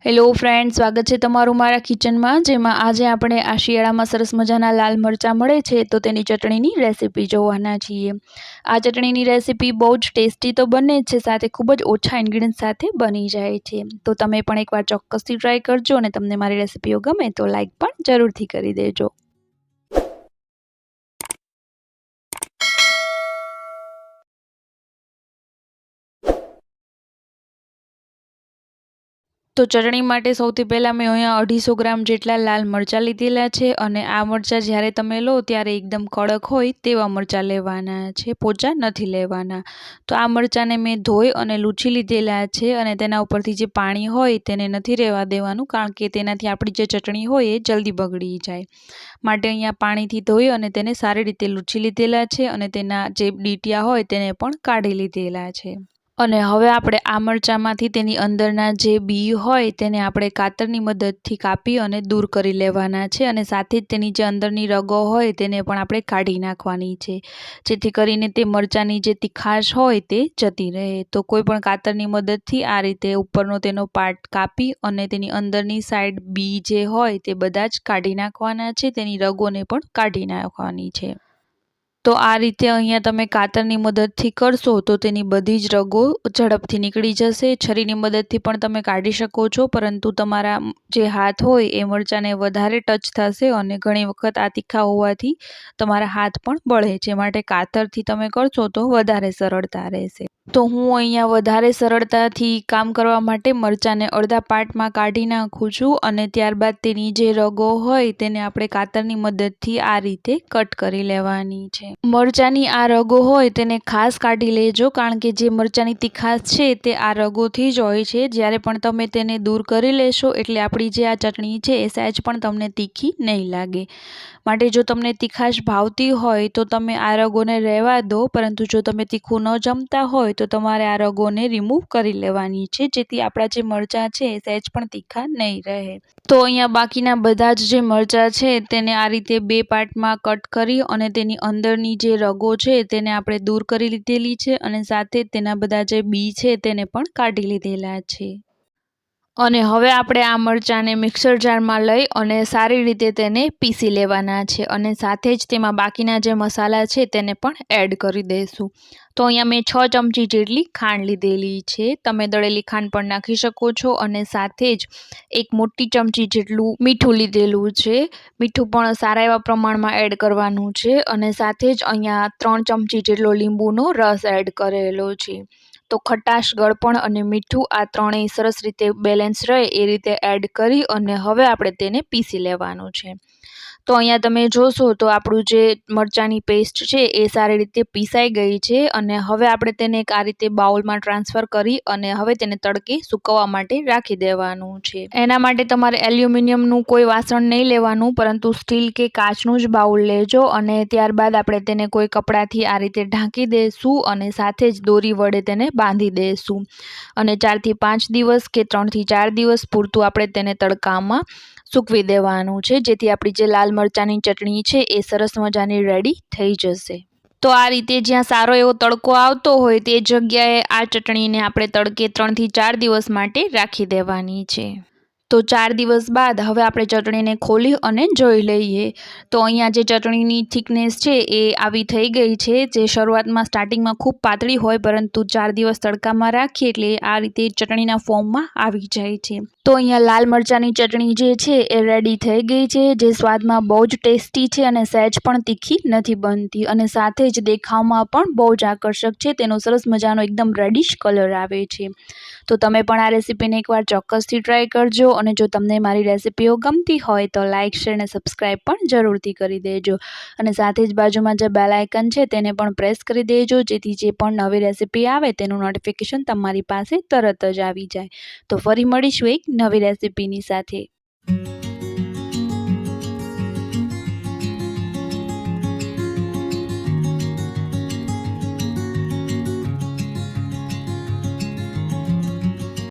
Hello friends, સ્વાગત છે તમારું મારા કિચનમાં, જેમાં આજે આપણે આ શિયાળામાં સરસ મજાના લાલ મરચાં મળે છે તો તેની ચટણીની રેસીપી જોવાના છીએ। આ ચટણીની રેસીપી બહુ જ ટેસ્ટી તો બને જ છે, સાથે ખૂબ જ ઓછા ઇન્ગ્રીડિયન્ટ સાથે બની જાય છે। તો તમે પણ એકવાર ચોક્કસથી ટ્રાય કરજો અને તમને મારી રેસીપીઓ ગમે તો લાઈક પણ જરૂરથી કરી દેજો। તો ચટણી માટે સૌથી પહેલાં મેં અહીંયા 250 ગ્રામ જેટલા લાલ મરચાં લીધેલા છે અને આ મરચાં જ્યારે તમે લો ત્યારે એકદમ કડક હોય તેવા મરચાં લેવાના છે, પોચા નથી લેવાના। તો આ મરચાંને મેં ધોઈ અને લૂછી લીધેલા છે અને તેના ઉપરથી જે પાણી હોય તેને નથી રહેવા દેવાનું, કારણ કે તેનાથી આપણી જે ચટણી હોય એ જલ્દી બગડી જાય। માટે અહીંયા પાણીથી ધોઈ અને તેને સારી રીતે લૂછી લીધેલા છે અને તેના જે ડીટિયા હોય તેને પણ કાઢી લીધેલા છે। અને હવે આપણે આ મરચાંમાંથી તેની અંદરના જે બી હોય તેને આપણે કાતરની મદદથી કાપી અને દૂર કરી લેવાના છે અને સાથે જ તેની જે અંદરની રગો હોય તેને પણ આપણે કાઢી નાખવાની છે, જેથી કરીને તે મરચાંની જે તીખાશ હોય તે જતી રહે। તો કોઈ પણ કાતરની મદદથી આ રીતે ઉપરનો તેનો પાર્ટ કાપી અને તેની અંદરની સાઈડ બી જે હોય તે બધા જ કાઢી નાખવાના છે, તેની રગોને પણ કાઢી નાખવાની છે। તો આ રીતે અહીંયા તમે કાતરની મદદથી કરશો તો તેની બધી જ રગો ઝડપથી નીકળી જશે। છરીની મદદથી પણ તમે કાઢી શકો છો, પરંતુ તમારા જે હાથ હોય એ મરચાંને વધારે ટચ થશે અને ઘણી વખત આ તીખા હોવાથી તમારા હાથ પણ બળે છે, માટે કાતરથી તમે કરશો તો વધારે સરળતા રહેશે। તો હું અહીંયા વધારે સરળતાથી કામ કરવા માટે મરચાંને અડધા પાર્ટમાં કાઢી નાખું છું અને ત્યારબાદ તેની જે રગો હોય તેને આપણે કાતરની મદદથી આ રીતે કટ કરી લેવાની છે। મરચાંની આ રગો હોય તેને ખાસ કાઢી લેજો, કારણ કે જે મરચાંની તીખાશ છે તે આ રગોથી જ હોય છે। જ્યારે પણ તમે તેને દૂર કરી લેશો એટલે આપણી જે આ ચટણી છે એ સહેજ પણ તમને તીખી નહીં લાગે। માટે જો તમને તીખાશ ભાવતી હોય તો તમે આ રગોને રહેવા દો, પરંતુ જો તમે તીખું ન જમતા હોય તો તમારે આ રગોને રિમૂવ કરી લેવાની છે, જેથી આપણા જે મરચાં છે એ સહેજ પણ તીખા નહીં રહે। તો અહીંયા બાકીના બધા જ જે મરચાં છે તેને આ રીતે બે પાર્ટમાં કટ કરી અને તેની અંદરની જે રગો છે તેને આપણે દૂર કરી લીધેલી છે અને સાથે જ તેના બધા જે બી છે તેને પણ કાઢી લીધેલા છે। અને હવે આપણે આ મરચાંને મિક્સર જારમાં લઈ અને સારી રીતે તેને પીસી લેવાના છે અને સાથે જ તેમાં બાકીના જે મસાલા છે તેને પણ એડ કરી દઈશું। તો અહીંયા મેં 6 ચમચી જેટલી ખાંડ લીધેલી છે, તમે દળેલી ખાંડ પણ નાખી શકો છો અને સાથે જ 1 મોટી ચમચી જેટલું મીઠું લીધેલું છે, મીઠું પણ સારા એવા પ્રમાણમાં એડ કરવાનું છે અને સાથે જ અહીંયા 3 ચમચી જેટલો લીંબુનો રસ એડ કરેલો છે। તો ખટાશ, ગળપણ અને મીઠું આ ત્રણેય સરસ રીતે બેલેન્સ રહે એ રીતે એડ કરી અને હવે આપણે તેને પીસી લેવાનું છે। તો અહીંયા તમે જોશો તો આપણું જે મરચાંની પેસ્ટ છે એ સારી રીતે પીસાઈ ગઈ છે અને હવે આપણે તેને એક આ રીતે બાઉલમાં ટ્રાન્સફર કરી અને હવે તેને તડકે સૂકવવા માટે રાખી દેવાનું છે। એના માટે તમારે એલ્યુમિનિયમનું કોઈ વાસણ નહીં લેવાનું, પરંતુ સ્ટીલ કે કાચનું જ બાઉલ લેજો અને ત્યારબાદ આપણે તેને કોઈ કપડાથી આ રીતે ઢાંકી દઈશું અને સાથે જ દોરી વડે તેને બાંધી દઈશું અને 4 થી 5 દિવસ કે 3 થી 4 દિવસ પૂરતું આપણે તેને તડકામાં સૂકવી દેવાનું છે, જેથી આપણી જે લાલ મરચાંની ચટણી છે એ સરસ મજાની રેડી થઈ જશે। તો આ રીતે જ્યાં સારો એવો તડકો આવતો હોય તે જગ્યાએ આ ચટણીને આપણે તડકે 3 થી 4 દિવસ માટે રાખી દેવાની છે। તો 4 દિવસ બાદ હવે આપણે ચટણીને ખોલી અને જોઈ લઈએ। તો અહીંયા જે ચટણીની થિકનેસ છે એ આવી થઈ ગઈ છે, જે શરૂઆતમાં સ્ટાર્ટિંગમાં ખૂબ પાતળી હોય, પરંતુ 4 દિવસ તડકામાં રાખીએ એટલે આ રીતે ચટણીના ફોર્મમાં આવી જાય છે। તો અહીંયા લાલ મરચાંની ચટણી જે છે એ રેડી થઈ ગઈ છે, જે સ્વાદમાં બહુ જ ટેસ્ટી છે અને સહેજ પણ તીખી નથી બનતી અને સાથે જ દેખાવમાં પણ બહુ જ આકર્ષક છે, તેનો સરસ મજાનો એકદમ રેડિશ કલર આવે છે। તો તમે પણ આ રેસીપીને એકવાર ચોક્કસથી ટ્રાય કરજો અને જો તમને મારી રેસીપીઓ ગમતી હોય તો લાઇક, શેર અને સબસ્ક્રાઈબ પણ જરૂરથી કરી દેજો અને સાથે જ બાજુમાં જે બેલ આઇકન છે તેને પણ પ્રેસ કરી દેજો, જેથી જે પણ નવી રેસીપી આવે તેનું નોટિફિકેશન તમારી પાસે તરત જ આવી જાય। તો ફરી મળીશું એક નવી રેસીપીની સાથે।